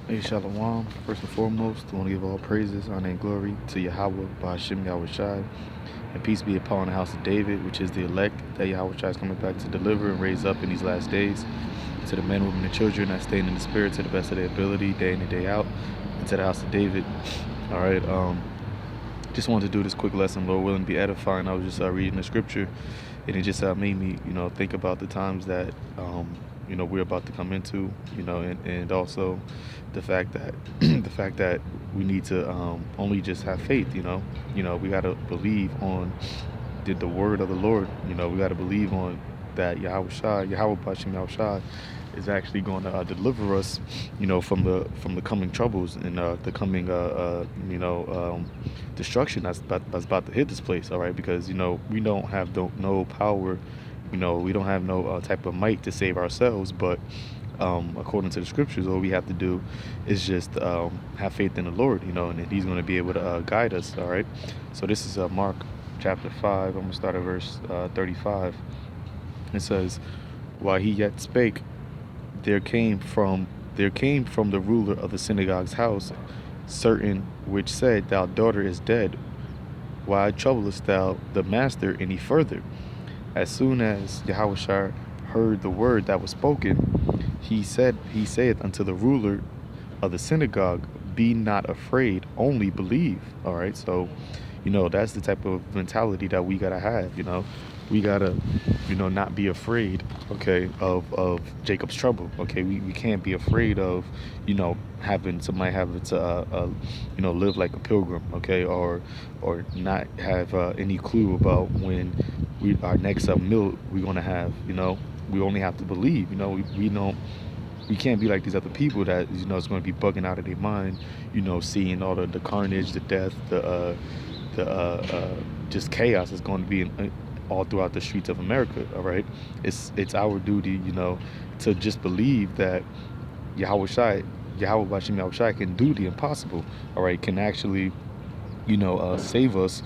Hey, Shalom. First and foremost, I want to give all praises, honor, and glory to Yahweh, Ba'ashem Yahweh Shai, and peace be upon the house of David, which is the elect that Yahweh Shai is coming back to deliver and raise up in these last days, to the men, women, and children that stay in the spirit to the best of their ability, day in and day out, and to the house of David. All right, just wanted to do this quick lesson, Lord willing, be edifying. I was just reading the scripture, and it just made me, think about the times that, we're about to come into, and also the fact that the fact that we need to only just have faith. We got to believe on the word of the Lord. We got to believe on that Yahweh Bashim Yahweh Shai is actually going to deliver us, from the coming troubles and the coming, destruction that's about to hit this place. All right, because we don't have no power, we don't have no type of might to save ourselves, but according to the scriptures, all we have to do is just have faith in the Lord, and He's going to be able to guide us. All right, so this is Mark chapter 5. I'm going to start at verse 35. It says, "While he yet spake, there came from the ruler of the synagogue's house certain which said, Thy daughter is dead. Why troublest thou the master any further? As soon as Yahushua heard the word that was spoken, he saith unto the ruler of the synagogue, Be not afraid, only believe." All right, so that's the type of mentality that we gotta have. We gotta not be afraid, okay, of Jacob's trouble. Okay, we can't be afraid of having somebody having to live like a pilgrim, okay, or not have any clue about when our next meal we're gonna have. We only have to believe. We can't be like these other people that is going to be bugging out of their mind, seeing all the carnage, the death, the just chaos is going to be all throughout the streets of America. All right, it's our duty, to just believe that Yahweh Shai, Yahweh Bashim Yahweh Shai can do the impossible. All right, can actually, save us,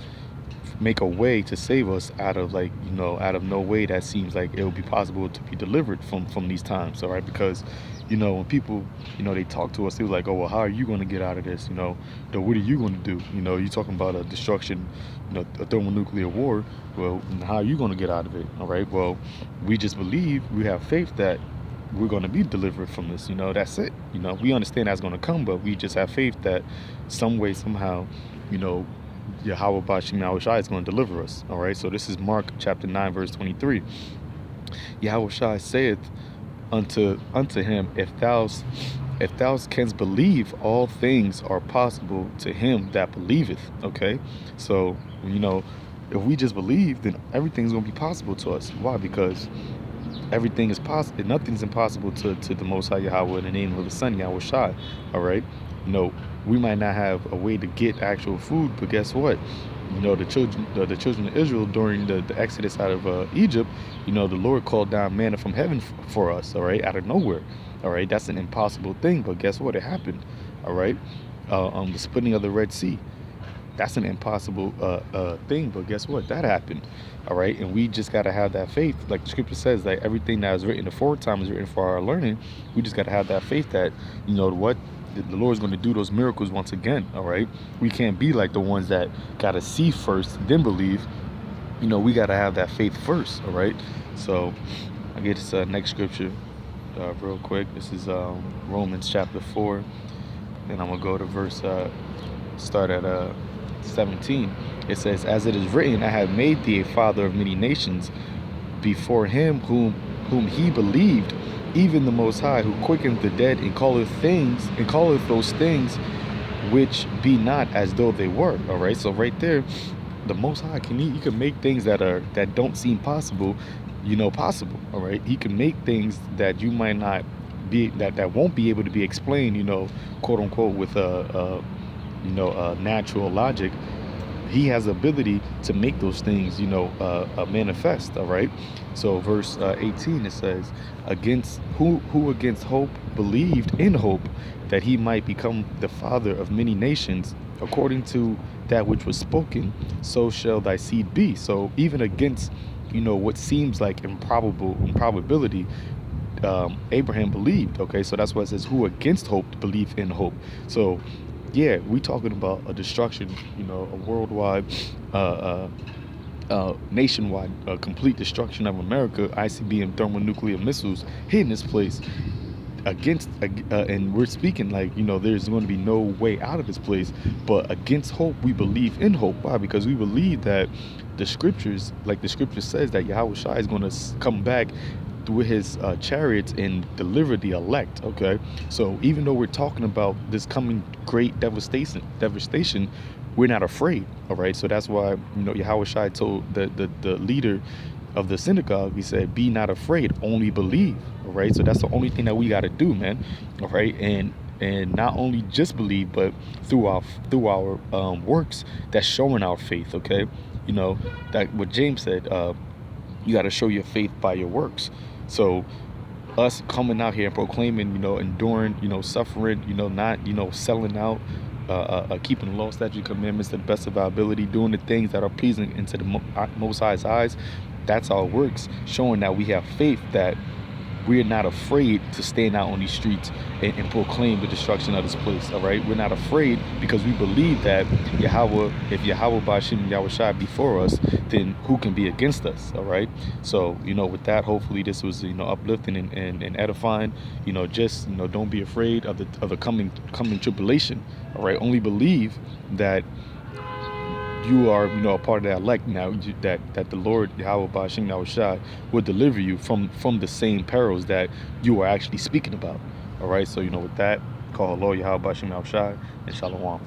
make a way to save us out of out of no way that seems like it would be possible to be delivered from these times. All right, because when people they talk to us, they're like, oh well, how are you going to get out of this? What are you going to do? You're talking about a destruction, a thermonuclear war. Well, how are you going to get out of it? All right, well, we just believe, we have faith that we're going to be delivered from this. That's it. We understand that's going to come, but we just have faith that some way, somehow, Yahweh Bashim Yahweh Shai is going to deliver us. All right, so this is Mark chapter 9 verse 23. Yahweh Shai saith unto him, if thou canst believe, all things are possible to him that believeth. Okay, so if we just believe, then everything's going to be possible to us. Why? Because everything is possible. Nothing's impossible to the Most High Yahweh in the name of the Son Yahweh Shai. All right, we might not have a way to get actual food, but guess what? The children of Israel during the Exodus out of Egypt, the Lord called down manna from heaven for us. All right, out of nowhere. All right, that's an impossible thing, but guess what? It happened. All right, the splitting of the Red Sea. That's an impossible thing, but guess what? That happened. All right, and we just got to have that faith. Like the scripture says, that everything that is written aforetime is written for our learning. We just got to have that faith that, what? The Lord's going to do those miracles once again. All right, we can't be like the ones that got to see first, then believe. We got to have that faith first. All right, so I get this next scripture real quick. This is Romans chapter 4, and I'm going to go to verse, start at 17. It says, As it is written, I have made thee a father of many nations, before him whom he believed, even the Most High, who quickeneth the dead, and calleth those things which be not as though they were. All right, so right there, the Most High he can make things that don't seem possible, possible. All right, he can make things that you might not be, that won't be able to be explained, quote unquote, with natural logic. He has the ability to make those things, manifest. All right. So verse 18, it says, against who against hope believed in hope, that he might become the father of many nations, according to that which was spoken, so shall thy seed be. So even against, what seems like improbability, Abraham believed. Okay, so that's why it says, "Who against hope believe in hope." So, yeah, we talking about a destruction, a worldwide, uh, nationwide, complete destruction of America. ICBM thermonuclear missiles hitting this place and we're speaking like, there's going to be no way out of this place, but against hope we believe in hope. Why? Because we believe that the scriptures, like the scripture says, that Yahweh Shai is going to come back with his chariots and deliver the elect. Okay, so even though we're talking about this coming great devastation, we're not afraid. All right, so that's why, Yahweh Shai told the leader of the synagogue, he said, "Be not afraid, only believe." All right, so that's the only thing that we got to do, man. All right, and not only just believe, but through our works, that's showing our faith. Okay, that what James said, you got to show your faith by your works. So us coming out here and proclaiming, enduring, suffering, not, selling out, keeping the law, statute, commandments to the best of our ability, doing the things that are pleasing into the Most High's eyes. That's our works, showing that we have faith, that we're not afraid to stand out on these streets and proclaim the destruction of this place. All right, we're not afraid because we believe that Yahweh, if Yahweh Bashim Yahweh Shai before us, then who can be against us? All right, so with that, hopefully this was uplifting and edifying. Just don't be afraid of the coming tribulation. All right, only believe that you are, a part of that elect now, that the Lord Yahweh Bashim Yahweh Shai will deliver you from the same perils that you are actually speaking about. All right, so with that, call Lord Yahweh Bashim Yahweh Shai, and Shalom.